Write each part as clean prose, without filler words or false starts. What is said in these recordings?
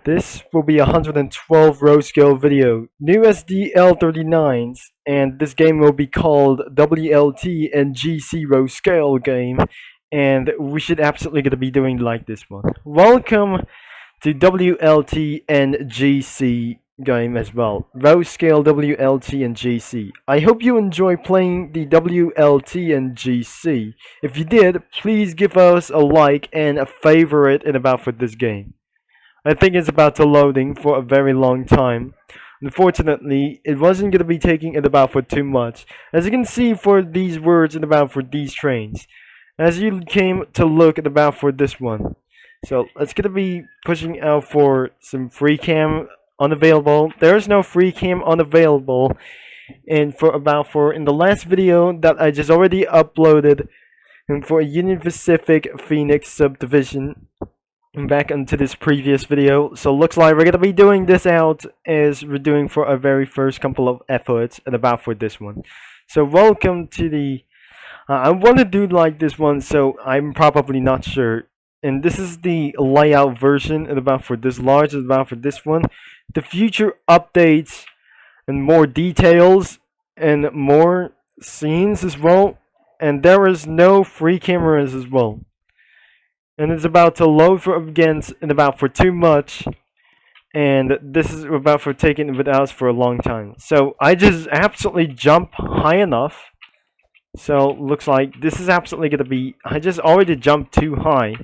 This will be a 112 row scale video, new SDL39s, and this game will be called WLT&GC row scale game, and we should absolutely gonna be doing like this one. Welcome to WLT&GC game as well, row scale WLT&GC. I hope you enjoy playing the WLT&GC. If you did, please give us a like and a favorite for this game. I think it's about to loading for a very long time. Unfortunately, it wasn't going to be taking for too much. As you can see for these words for these trains. As you came to look for this one. So it's going to be pushing out for some free cam unavailable. There's no free cam unavailable. And for in the last video that I just already uploaded, and for Union Pacific Phoenix subdivision, back into this previous video. So looks like we're gonna be doing this out as we're doing for our very first couple of efforts and for this one. So welcome to the I want to do like this one, so I'm probably not sure. And this is the layout version and for this large and for this one. The future updates and more details and more scenes as well. And there is no free cameras as well. And it's about to load for against and for too much, and this is about for taking with us for a long time. So I just absolutely jump high enough. So looks like this is absolutely gonna be. I just already jumped too high,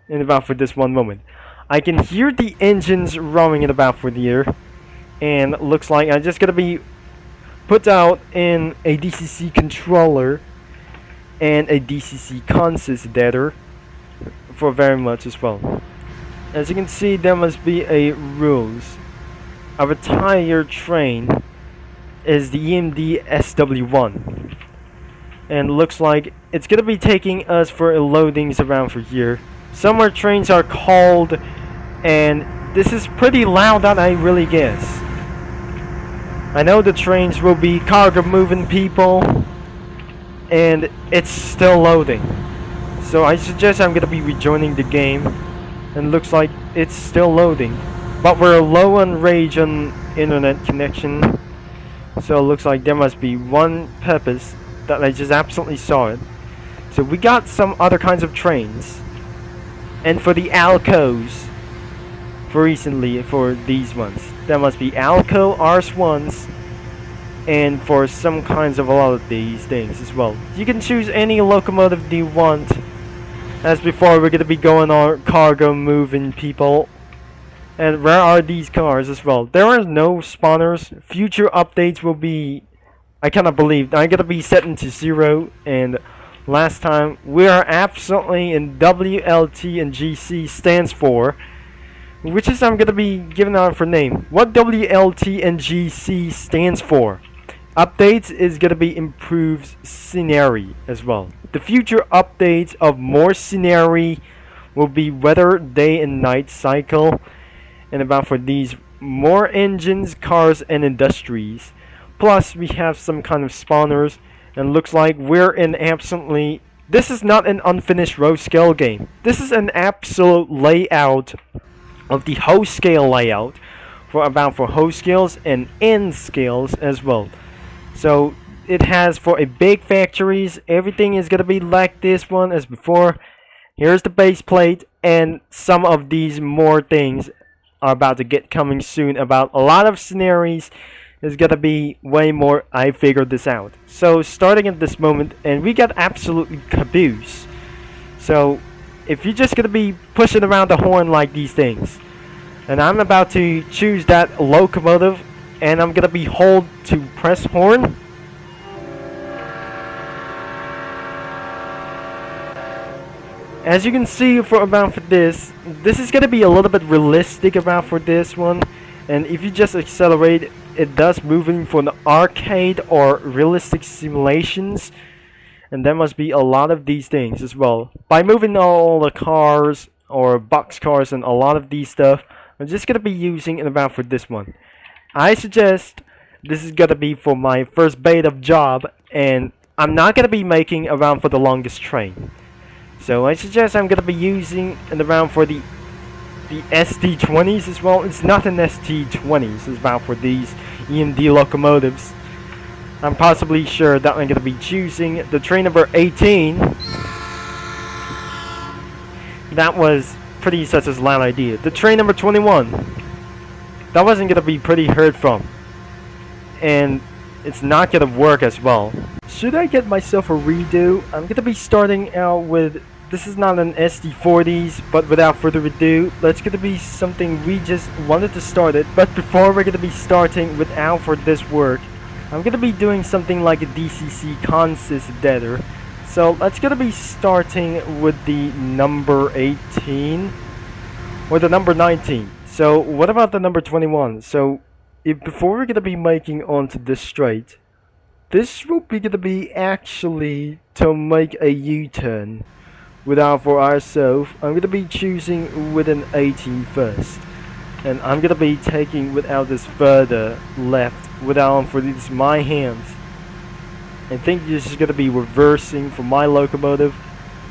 in for this one moment. I can hear the engines roaring in for the air, and looks like I'm just gonna be put out in a DCC controller and a DCC consistor for very much as well. As you can see, there must be a rules. A retired train is the EMD SW1, and looks like it's gonna be taking us for loadings for here. Some more trains are called, and this is pretty loud that I really guess. I know the trains will be cargo moving people, and it's still loading. So I suggest I'm gonna be rejoining the game, and looks like it's still loading, but we're low on range on internet connection. So it looks like there must be one purpose that I just absolutely saw it. So we got some other kinds of trains, and for the Alcos, for recently for these ones, there must be Alco RS1s, and for some kinds of a lot of these things as well. You can choose any locomotive you want. As before, we're gonna be going on cargo moving people. And where are these cars as well? There are no spawners. Future updates will be, I cannot believe, I'm gonna be set into 0. And last time, we are absolutely in WLT&GC stands for, which is I'm gonna be giving out for name. What WLT&GC stands for? Updates is gonna be improved scenery as well. The future updates of more scenery will be weather, day and night cycle, and for these more engines, cars, and industries. Plus we have some kind of spawners, and looks like we're in absolutely. This is not an unfinished row scale game. This is an absolute layout of the whole scale layout for host scales and end scales as well. So it has for a big factories, everything is gonna be like this one as before. Here's the base plate, and some of these more things are about to get coming soon. About a lot of scenarios is gonna be way more. I figured this out. So starting at this moment, and we got absolutely caboose. So if you're just gonna be pushing around the horn like these things, and I'm about to choose that locomotive, and I'm gonna be hold to press horn. As you can see for this is gonna be a little bit realistic for this one, and if you just accelerate, it does moving for the arcade or realistic simulations, and there must be a lot of these things as well. By moving all the cars or box cars and a lot of these stuff, I'm just gonna be using it for this one. I suggest this is gonna be for my first beta job, and I'm not gonna be making around for the longest train. So I suggest I'm gonna be using and around for the the ST20s as well. It's not an ST20s, it's about for these EMD locomotives. I'm possibly sure that I'm going to be choosing the train number 18. That was pretty such a loud idea. The train number 21. That wasn't going to be pretty heard from. And it's not going to work as well. Should I get myself a redo? I'm going to be starting out with, this is not an SD40s, but without further ado, let's going to be something we just wanted to start it. But before we're going to be starting without for this work, I'm going to be doing something like a DCC consist debtor. So let's going to be starting with the number 18 or the number 19. So what about the number 21? So before we're going to be making onto this straight, this will be going to be actually to make a U-turn without for ourselves. I'm going to be choosing with an 18 first. And I'm going to be taking without this further left without for these my hands. I think this is going to be reversing for my locomotive.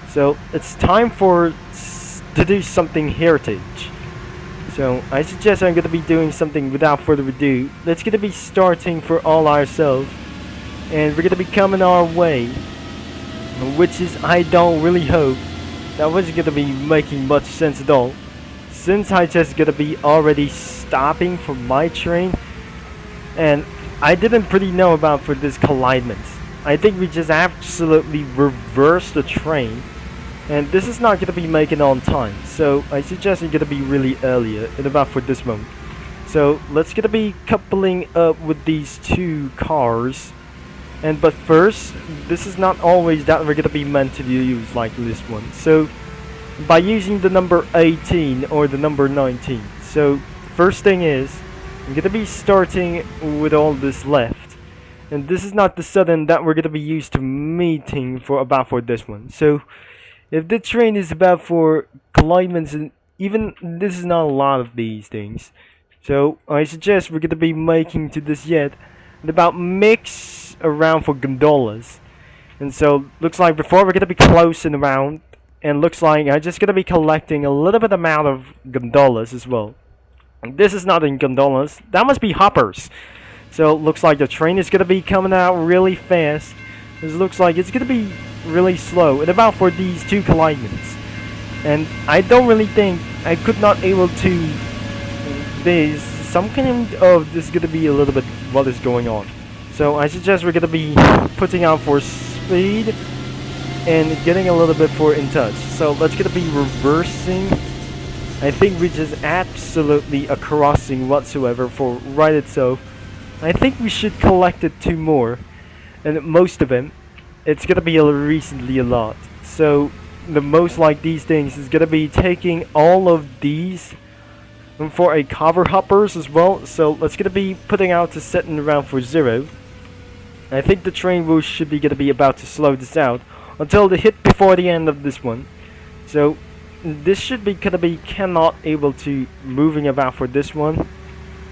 So it's time to do something heritage. So I suggest I'm going to be doing something without further ado. Let's going to be starting for all ourselves. And we're going to be coming our way. Which is, I don't really hope that wasn't going to be making much sense at all. Since I just gonna be already stopping for my train, and I didn't pretty know about for this collidement. I think we just absolutely reversed the train, and this is not gonna be making on time. So I suggest you're gonna be really earlier in about for this moment. So let's gonna be coupling up with these two cars, but first, this is not always that we're gonna be meant to use like this one. So by using the number 18 or the number 19. So first thing is, I'm going to be starting with all this left. And this is not the sudden that we're going to be used to meeting for about for this one. So if the train is about for collidements, and even this is not a lot of these things. So I suggest we're going to be making to this yet and about mix around for gondolas. And so looks like before we're going to be closing around. And looks like I'm just going to be collecting a little bit amount of gondolas as well. And this is not in gondolas. That must be hoppers. So it looks like the train is going to be coming out really fast. It looks like it's going to be really slow. And about for these two collidements. And I don't really think I could not able to. There's some kind of this is going to be a little bit what is going on. So I suggest we're going to be putting out for speed. And getting a little bit for in touch. So let's gonna be reversing. I think we just absolutely a crossing whatsoever for right itself. I think we should collect it two more, and most of them, it's gonna be recently a lot. So the most like these things is gonna be taking all of these for a cover hoppers as well. So let's gonna be putting out to setting around for 0. I think the train should be gonna be about to slow this out until the hit before the end of this one. So this should be gonna be cannot able to moving about for this one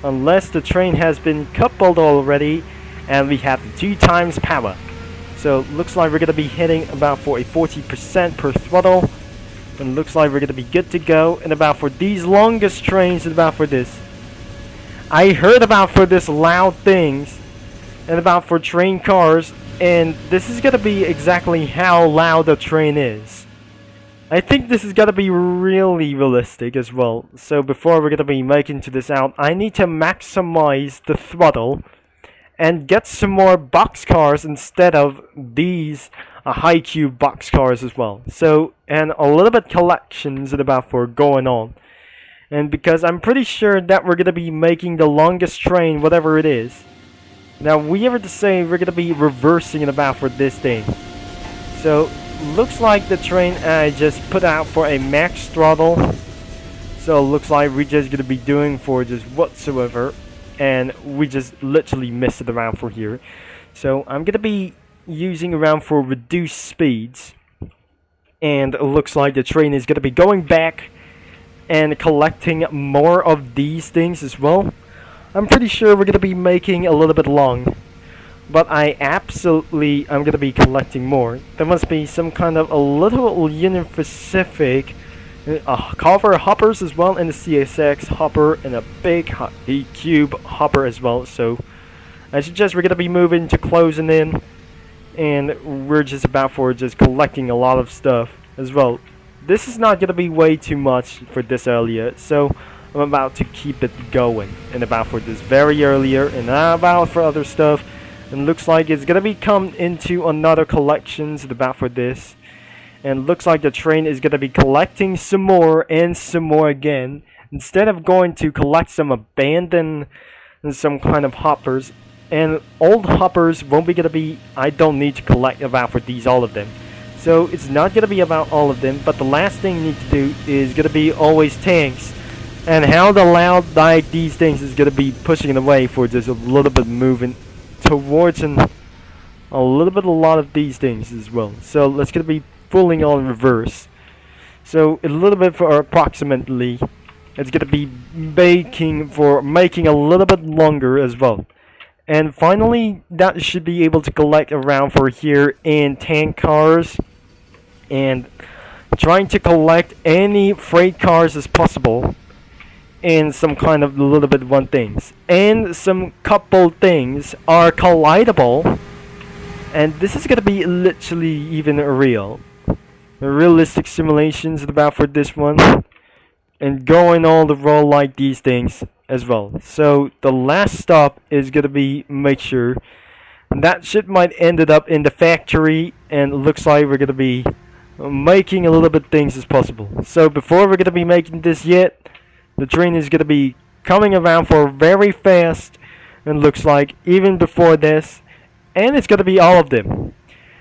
unless the train has been coupled already and we have the 2 times power. So looks like we're gonna be hitting about for a 40% per throttle, and looks like we're gonna be good to go. And about for these longest trains and about for this, I heard about for this loud things and about for train cars. And this is going to be exactly how loud the train is. I think this is going to be really realistic as well. So before we're going to be making to this out, I need to maximize the throttle and get some more boxcars instead of these high cube boxcars as well. So, and a little bit collections and about for going on. And because I'm pretty sure that we're going to be making the longest train, whatever it is. Now we ever to say we're gonna be reversing it about for this thing. So looks like the train I just put out for a max throttle. So looks like we're just gonna be doing for just whatsoever, and we just literally missed it around for here. So I'm gonna be using around for reduced speeds, and it looks like the train is gonna be going back and collecting more of these things as well. I'm pretty sure we're going to be making a little bit long, but I'm going to be collecting more. There must be some kind of a little Union Pacific cover hoppers as well, and a CSX hopper, and a big cube hopper as well. So I suggest we're gonna be moving to closing in, and we're just about for just collecting a lot of stuff as well. This is not gonna be way too much for this earlier, so I'm about to keep it going, and about for this very earlier, and about for other stuff. And looks like it's gonna be come into another collections about for this, and looks like the train is gonna be collecting some more and some more again, instead of going to collect some abandoned and some kind of hoppers. And old hoppers won't be gonna be, I don't need to collect about for these all of them, so it's not gonna be about all of them. But the last thing you need to do is gonna be always tanks, and how the loud like these things is gonna be pushing it away for just a little bit moving towards and a little bit a lot of these things as well. So let's gonna be fully on reverse, so a little bit for approximately it's gonna be making a little bit longer as well. And finally, that should be able to collect around for here in tank cars, and trying to collect any freight cars as possible, and some kind of little bit one things, and some couple things are collidable. And this is gonna be literally even real, realistic simulations about for this one, and going all the roll like these things as well. So the last stop is gonna be make sure that shit might ended up in the factory, and it looks like we're gonna be making a little bit things as possible. So before we're gonna be making this yet, the train is gonna be coming around for very fast, and looks like even before this, and it's gonna be all of them,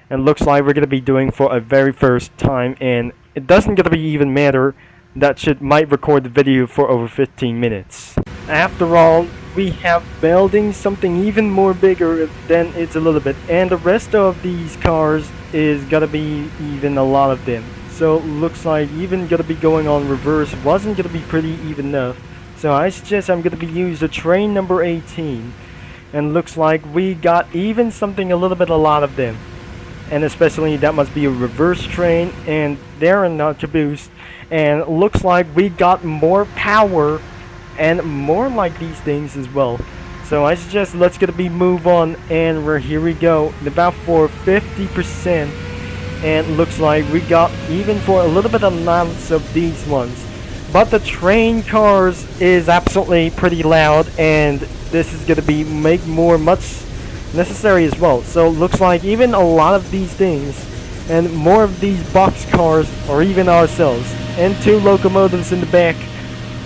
and looks like we're gonna be doing for a very first time, and it doesn't gonna be even matter that shit might record the video for over 15 minutes. After all, we have building something even more bigger than it's a little bit, and the rest of these cars is gonna be even a lot of them. So looks like even gonna be going on reverse wasn't gonna be pretty even enough. So I suggest I'm gonna be use the train number 18, and looks like we got even something a little bit a lot of them, and especially that must be a reverse train, and they're not to boost, and looks like we got more power and more like these things as well. So I suggest let's gonna be move on, and here we go about for 50%. And looks like we got even for a little bit of amounts of these ones, but the train cars is absolutely pretty loud, and this is gonna be make much necessary as well. So looks like even a lot of these things and more of these box cars, or even ourselves, and 2 locomotives in the back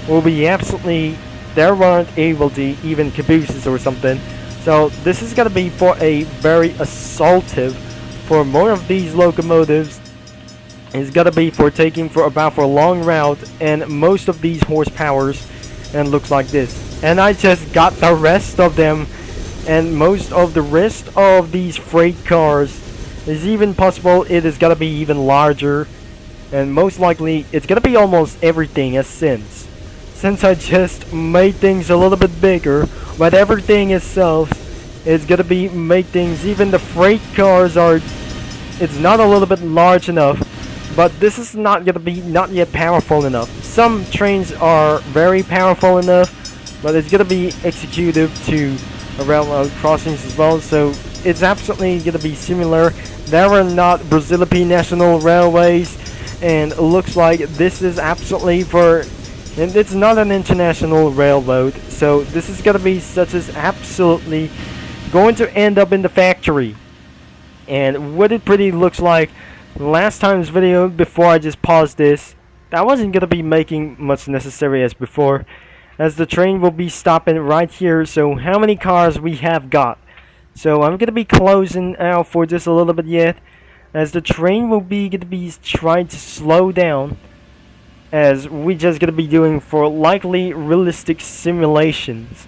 will be absolutely, they weren't able to even cabooses or something. So this is gonna be for a very assaultive for more of these locomotives. It's gonna be for taking for about for a long route, and most of these horsepowers, and looks like this. And I just got the rest of them, and most of the rest of these freight cars is even possible it is gonna be even larger, and most likely it's gonna be almost everything as since I just made things a little bit bigger, but everything itself is gonna be make things, even the freight cars are, it's not a little bit large enough, but this is not gonna be not yet powerful enough. Some trains are very powerful enough, but it's gonna be executive to railroad crossings as well, so it's absolutely gonna be similar. There are not Brazilian National Railways, and it looks like this is absolutely for, and it's not an international railroad, so this is gonna be such as absolutely going to end up in the factory. And what it pretty looks like last time's video, before I just paused this, that wasn't gonna be making much necessary as before, as the train will be stopping right here. So how many cars we have got, so I'm gonna be closing out for just a little bit yet, as the train will be gonna be trying to slow down, as we just gonna be doing for likely realistic simulations,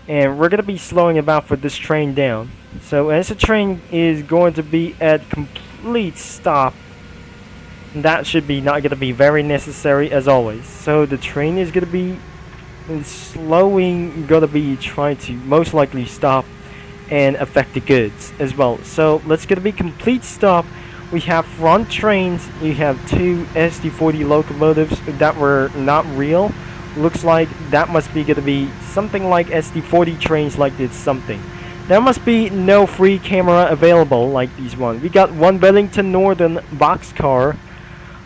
and we're gonna be slowing about for this train down. So as the train is going to be at complete stop, that should be not gonna be very necessary as always. So the train is gonna be slowing, gonna be trying to most likely stop and affect the goods as well. So let's gonna be complete stop we have front trains. You have two SD40 locomotives that were not real. Looks like that must be gonna be something like SD40 trains, like this something. There must be no free camera available like these one. We got one Wellington Northern boxcar,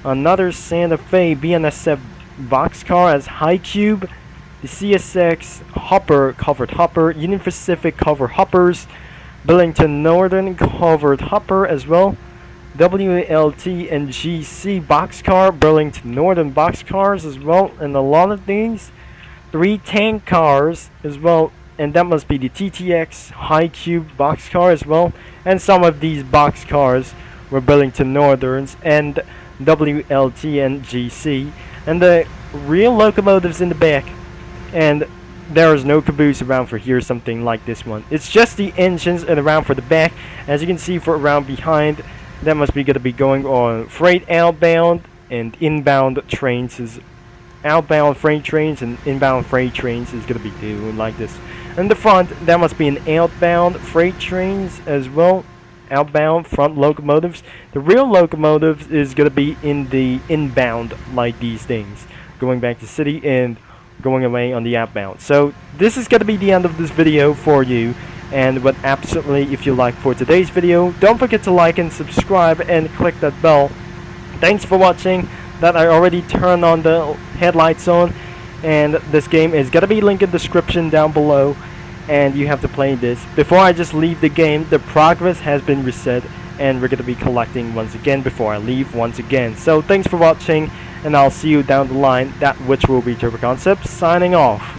another Santa Fe BNSF boxcar as High Cube, the CSX Hopper covered hopper, Union Pacific covered hoppers, Wellington Northern covered hopper as well, WLT&GC boxcar, Burlington Northern boxcars as well, and a lot of these. 3 tank cars as well, and that must be the TTX High Cube boxcar as well. And some of these boxcars were Burlington Northerns and WLT&GC, and the real locomotives in the back. And there is no caboose around for here, something like this one. It's just the engines and around for the back. As you can see, for around behind, that must be going to be going on freight outbound and inbound trains. Is outbound freight trains and inbound freight trains is going to be doing like this. In the front, that must be an outbound freight trains as well. Outbound front locomotives. The real locomotives is going to be in the inbound, like these things, going back to city and going away on the outbound. So this is going to be the end of this video for you. And but absolutely, if you like for today's video, don't forget to like and subscribe and click that bell. Thanks for watching. That I already turned on the headlights on, and this game is gonna be linked in the description down below, and you have to play this. Before I just leave the game, the progress has been reset, and we're gonna be collecting once again before I leave once again. So thanks for watching, and I'll see you down the line. That which will be Turbo Concepts signing off.